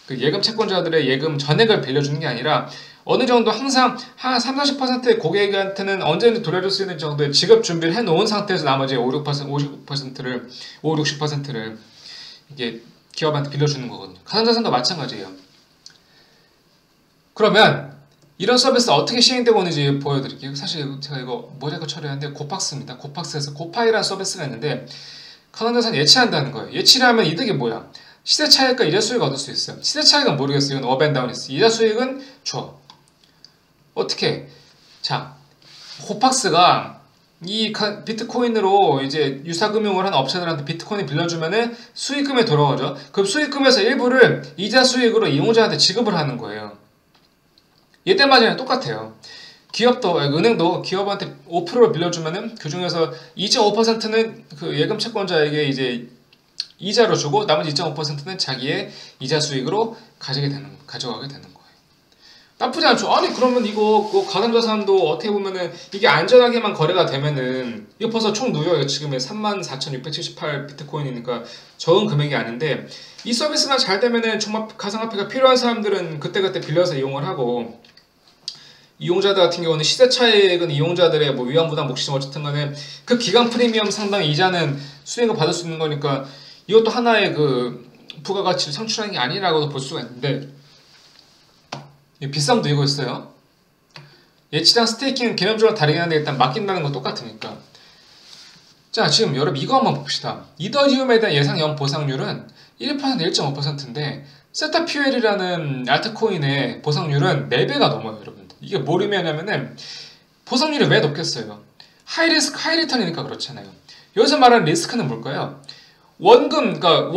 [SPEAKER 1] 그 예금 채권자들의 예금 전액을 빌려주는 게 아니라 어느 정도 항상 한 30-40%의 고객한테는 언제든지 돌려줄 수 있는 정도의 지급 준비를 해놓은 상태에서 나머지 50%를 이게 기업한테 빌려주는 거거든요. 가상자산도 마찬가지예요. 그러면 이런 서비스 어떻게 시행되고 있는지 보여드릴게요. 사실 제가 이거 모자이크 처리하는데 고팍스입니다. 고팍스에서 고파이라는 서비스가 있는데 가상자산 예치한다는 거예요. 예치를 하면 이득이 뭐야? 시세 차익과 이자 수익을 얻을 수 있어요. 시세 차익은 모르겠어요. 이건 업앤다운이 있어요. 이자 수익은 줘. 어떻게? 자, 고팍스가 이 비트코인으로 이제 유사금융을 하는 업체들한테 비트코인을 빌려주면은 수익금에 돌아오죠. 그럼 수익금에서 일부를 이자 수익으로 이용자한테 지급을 하는 거예요. 얘들 마진은 똑같아요. 은행도 기업한테 5%를 빌려주면은 그 중에서 2.5%는 그 예금 채권자에게 이제 이자로 주고 나머지 2.5%는 자기의 이자 수익으로 가져가게 되는 거예요. 나쁘지 않죠. 아니 그러면 이거 가상자산도 어떻게 보면은 이게 안전하게만 거래가 되면은 이거 벌써 총 누적이 지금 34,678 비트코인이니까 적은 금액이 아닌데 이 서비스만 잘 되면은 정말 가상화폐가 필요한 사람들은 그때그때 빌려서 이용을 하고 이용자들 같은 경우는 시세 차익은 이용자들의 뭐 위험부담 몫이든 어쨌든 간에 그 기간 프리미엄 상당 이자는 수익을 받을 수 있는 거니까 이것도 하나의 그 부가가치를 창출하는 게 아니라고도 볼 수가 있는데 비쌈도 이거 있어요. 예치랑 스테이킹은 개념적으로 다르긴 한데 일단 맡긴다는 건 똑같으니까. 자 지금 여러분 이거 한번 봅시다. 이더리움에 대한 예상 연 보상률은 1%, 1.5%인데 세타퓨엘이라는 알트코인의 보상률은 4배가 넘어요. 여러분들 이게 뭘 의미하냐면은 보상률이 왜 높겠어요? 하이리스크 하이리턴이니까 그렇잖아요. 여기서 말하는 리스크는 뭘까요? 원금, 그러니까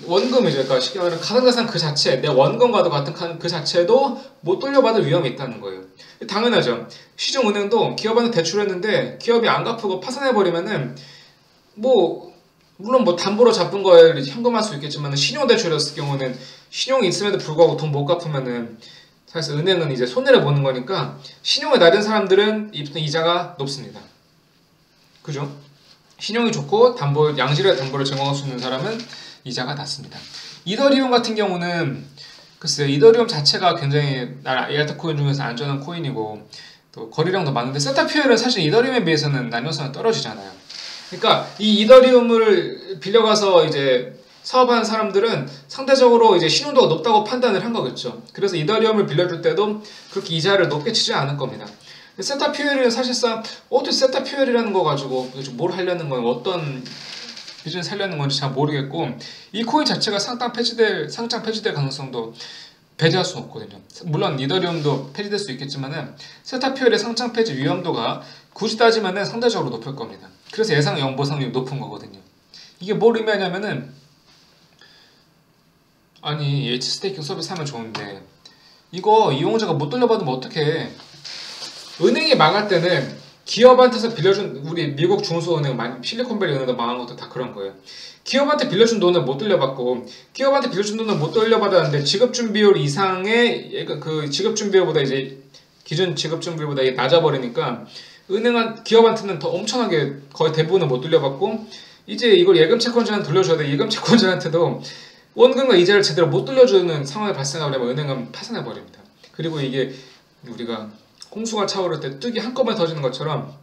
[SPEAKER 1] 원금이죠. 그러니까 쉽게 말하면 가상자산 그 자체, 내 원금과도 같은 그 자체도 못 돌려받을 위험이 있다는 거예요. 당연하죠. 시중은행도 기업한테 대출했는데 기업이 안 갚고 파산해버리면은 물론 담보로 잡은 거에 현금할 수 있겠지만 신용대출이었을 경우는 신용이 있음에도 불구하고 돈 못 갚으면은 사실 은행은 이제 손해를 보는 거니까 신용이 낮은 사람들은 이자가 높습니다. 그죠? 신용이 좋고 양질의 담보를 제공할 수 있는 사람은 이자가 낮습니다. 이더리움 같은 경우는 글쎄요, 이더리움 자체가 굉장히 알트코인 중에서 안전한 코인이고 또 거래량도 많은데 세타퓨엘은 사실 이더리움에 비해서는 난이도는 떨어지잖아요. 그러니까 이 이더리움을 빌려가서 이제 사업하는 사람들은 상대적으로 이제 신용도가 높다고 판단을 한 거겠죠. 그래서 이더리움을 빌려줄 때도 그렇게 이자를 높게 치지 않을 겁니다. 세타퓨엘은 사실상 어떻게 세타퓨엘이라는 거 가지고 뭘 하려는 거예요? 어떤 비즈니스 하려는 건지 잘 모르겠고 이 코인 자체가 상장 폐지될 가능성도 배제할 수 없거든요. 물론 이더리움도 폐지될 수 있겠지만은 세타퓨엘의 상장 폐지 위험도가 굳이 따지면은 상대적으로 높을 겁니다. 그래서 예상 연보상률이 높은 거거든요. 이게 뭘 의미하냐면은 아니 H 스테이킹 서비스 하면 좋은데 이거 이용자가 못 돌려받으면 어떡해? 은행이 망할 때는 기업한테서 빌려준 우리 미국 중소은행 실리콘밸리 은행도 망한 것도 다 그런 거예요. 기업한테 빌려준 돈을 못 돌려받고 기업한테 빌려준 돈을 못 돌려받았는데 지급준비율 이상의 그 지급준비율보다 이제 기존 지급준비율보다 낮아버리니까 기업한테는 더 엄청나게 거의 대부분은 못 돌려받고 이제 이걸 예금 채권자한테 돌려줘야 돼. 예금 채권자한테도 원금과 이자를 제대로 못 돌려주는 상황이 발생하려면 은행은 파산해버립니다. 그리고 이게 우리가 홍수가 차오를 때 뚝이 한꺼번에 터지는 것처럼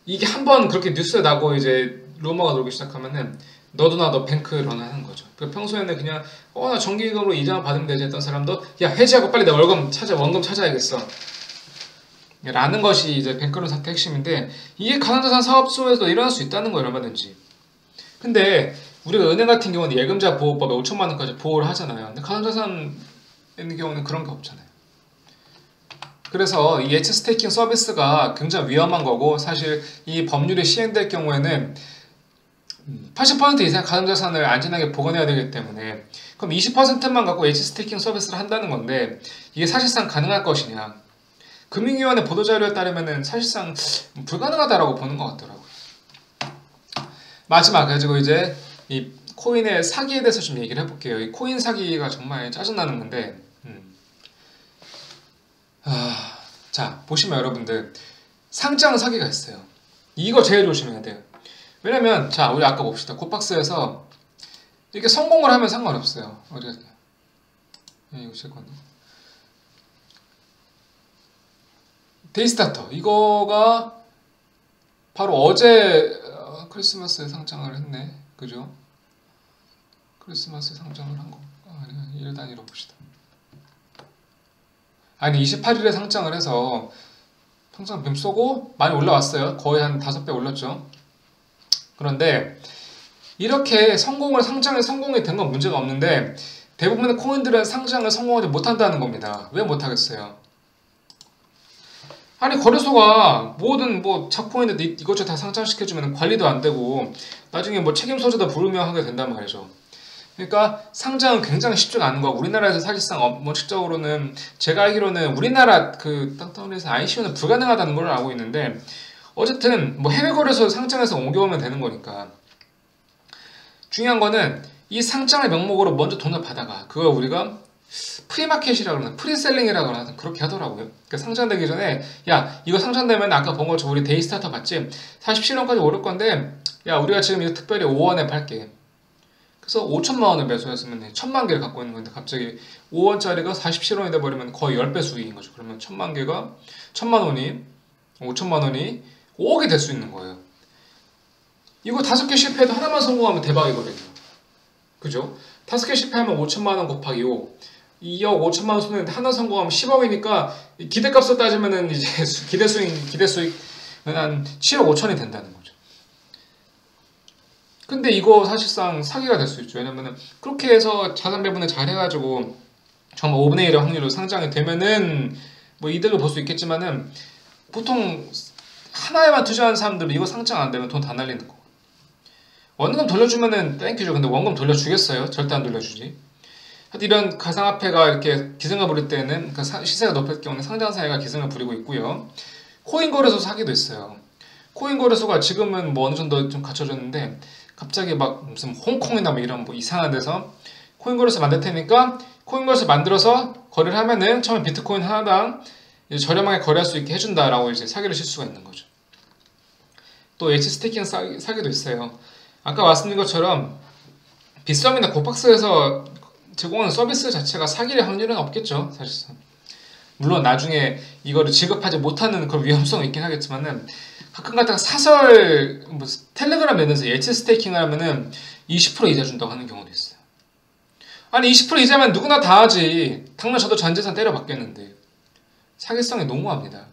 [SPEAKER 1] 이게 한번 그렇게 뉴스에 나고 이제 루머가 돌기 시작하면은 너도 나도 뱅크런 하는 거죠. 평소에는 그냥 나 정기금으로 이자만 받으면 되지 했던 사람도 야 해지하고 빨리 내 원금 찾아야겠어 라는 것이 이제 뱅크런 사태 핵심인데, 이게 가상자산 사업소에서 일어날 수 있다는 거예요. 얼마든지. 근데 우리가 은행 같은 경우는 예금자 보호법에 5천만 원까지 보호를 하잖아요. 근데 가상자산 있는 경우는 그런 게 없잖아요. 그래서 이 예치 스테이킹 서비스가 굉장히 위험한 거고, 사실 이 법률이 시행될 경우에는 80% 이상 가상자산을 안전하게 보관해야 되기 때문에, 그럼 20%만 갖고 예치 스테이킹 서비스를 한다는 건데 이게 사실상 가능할 것이냐. 금융위원회 보도자료에 따르면 사실상 불가능하다라고 보는 것 같더라고요. 마지막, 가지고 이제 이 코인의 사기에 대해서 좀 얘기를 해볼게요. 이 코인 사기가 정말 짜증나는 건데, 자, 보시면 여러분들 상장 사기가 있어요. 이거 제일 조심해야 돼요. 왜냐면, 자, 우리 아까 봅시다. 코박스에서 이렇게 성공을 하면 상관없어요. 이거 제 건데. 데이스타터, 이거가 바로 어제 크리스마스에 상장을 했네. 그죠? 크리스마스에 상장을 한 거. 아니, 일 단위로 봅시다. 아니, 28일에 상장을 해서 상장 빔 쏘고 많이 올라왔어요. 거의 한 5배 올랐죠. 그런데 이렇게 상장에 성공이 된 건 문제가 없는데, 대부분의 코인들은 상장을 성공하지 못한다는 겁니다. 왜 못하겠어요? 아니, 거래소가 모든 자코인들 이것저것 다 상장시켜주면 관리도 안 되고 나중에 책임 소재도 불명하게 된단 말이죠. 그러니까 상장은 굉장히 쉽지가 않은 거고, 우리나라에서 사실상 원칙적으로는 제가 알기로는 우리나라 땅덩어리에서 ICO는 불가능하다는 걸 알고 있는데, 어쨌든 해외 거래소 상장해서 옮겨오면 되는 거니까. 중요한 거는 이 상장의 명목으로 먼저 돈을 받아가. 그걸 우리가 프리마켓이라고 그러나 프리셀링이라고 하나 그렇게 하더라고요. 그러니까 상장되기 전에 야, 이거 상장되면 아까 본 것처럼 우리 데이스타터 봤지? 47원까지 오를 건데 야, 우리가 지금 이거 특별히 5원에 팔게. 그래서 5천만 원을 매수했으면 1,000만 개를 갖고 있는 건데 갑자기 5원짜리가 47원이 돼버리면 거의 10배 수익인 거죠. 그러면 1,000만 개가 1,000만 원이 5천만 원이 5억이 될 수 있는 거예요. 이거 5개 실패해도 하나만 성공하면 대박이거든요. 그죠? 5개 실패하면 5천만 원 곱하기 5, 2억 5천만 원 손해인데 하나 성공하면 10억이니까 기대값을 따지면은 이제 기대수익은 한 7억 5천이 된다는 거죠. 근데 이거 사실상 사기가 될 수 있죠. 왜냐면은 그렇게 해서 자산 배분을 잘 해가지고 정말 5분의 1의 확률로 상장이 되면은 이득을 볼 수 있겠지만은, 보통 하나에만 투자한 사람들은 이거 상장 안 되면 돈 다 날리는 거. 원금 돌려주면은 땡큐죠. 근데 원금 돌려주겠어요? 절대 안 돌려주지. 하여튼 이런 가상화폐가 이렇게 기승을 부릴 때는, 시세가 높을 경우는 상장사회가 기승을 부리고 있고요. 코인 거래소 사기도 있어요. 코인 거래소가 지금은 어느 정도 좀 갖춰졌는데, 갑자기 무슨 홍콩이나 이런 이상한 데서 코인 거래소 만들 테니까 코인 거래소 만들어서 거래를 하면은 처음에 비트코인 하나당 이제 저렴하게 거래할 수 있게 해준다라고 이제 사기를 칠 수가 있는 거죠. 또 H 스테이킹 사기도 있어요. 아까 말씀드린 것처럼 빗썸이나 고박스에서 제공하는 서비스 자체가 사기일 확률은 없겠죠, 사실상. 물론 나중에 이거를 지급하지 못하는 그런 위험성이 있긴 하겠지만은, 가끔 가다가 사설 텔레그램 내면서 예치 스테이킹을 하면은 20% 이자 준다고 하는 경우도 있어요. 아니, 20% 이자면 누구나 다 하지. 당장 저도 전재산 때려받겠는데. 사기성이 농후합니다.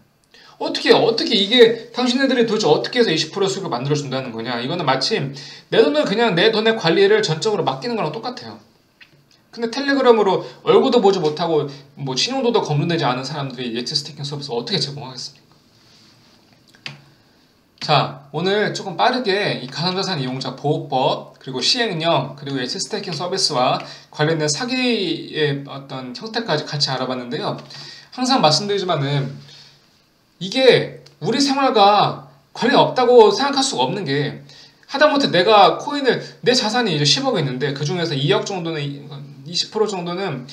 [SPEAKER 1] 어떻게 이게 당신네들이 도대체 어떻게 해서 20% 수익을 만들어준다는 거냐. 이거는 마치 내 돈을 그냥 내 돈의 관리를 전적으로 맡기는 거랑 똑같아요. 근데 텔레그램으로 얼굴도 보지 못하고 신용도도 검증되지 않은 사람들이 예치 스테이킹 서비스 어떻게 제공하겠습니까? 자, 오늘 조금 빠르게 이 가상자산 이용자 보호법, 그리고 시행령, 그리고 예치 스테이킹 서비스와 관련된 사기의 어떤 형태까지 같이 알아봤는데요. 항상 말씀드리지만은 이게 우리 생활과 관련이 없다고 생각할 수가 없는 게, 하다못해 내가 내 자산이 이제 10억이 있는데 그 중에서 2억 정도는 20% 정도는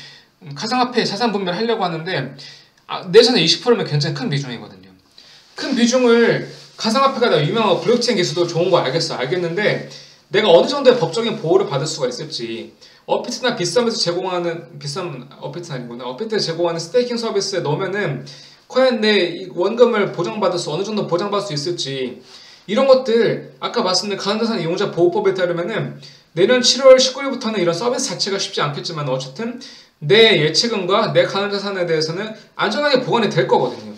[SPEAKER 1] 가상화폐 자산 분배를 하려고 하는데, 내 자산의 20%면 굉장히 큰 비중이거든요. 큰 비중을 가상화폐가 유명하고 블록체인 기술도 좋은 거 알겠는데 내가 어느 정도의 법적인 보호를 받을 수가 있을지, 업비트나 비썸에서 제공하는 비썸 업비트 아니구나. 업비트 제공하는 스테이킹 서비스에 넣으면은 과연 내 원금을 보장받을 수 어느 정도 보장받을 수 있을지 이런 것들 아까 말씀드린 가상자산 이용자 보호법에 따르면은 내년 7월 19일부터는 이런 서비스 자체가 쉽지 않겠지만 어쨌든 내 예치금과 내 가상자산에 대해서는 안전하게 보관이 될 거거든요.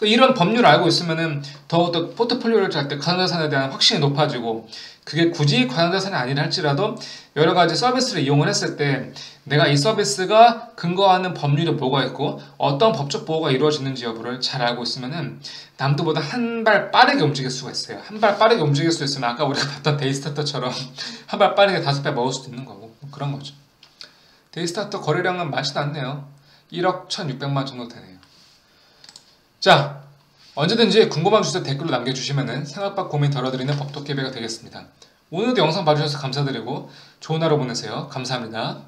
[SPEAKER 1] 이런 법률을 알고 있으면은 더욱더 포트폴리오를 짤 때 가상자산에 대한 확신이 높아지고 그게 굳이 가상자산이 아니라 할지라도 여러 가지 서비스를 이용을 했을 때 내가 이 서비스가 근거하는 법률이 뭐가 있고 어떤 법적 보호가 이루어지는지 여부를 잘 알고 있으면은 남들보다 한 발 빠르게 움직일 수가 있어요. 한 발 빠르게 움직일 수 있으면 아까 우리가 봤던 데이스타터처럼 한 발 빠르게 5배 먹을 수도 있는 거고 그런 거죠. 데이스타터 거래량은 많지도 않네요. 1억 1,600만 정도 되네요. 자, 언제든지 궁금한 주제 댓글로 남겨주시면 생각밖 고민 덜어드리는 법독개비가 되겠습니다. 오늘도 영상 봐주셔서 감사드리고 좋은 하루 보내세요. 감사합니다.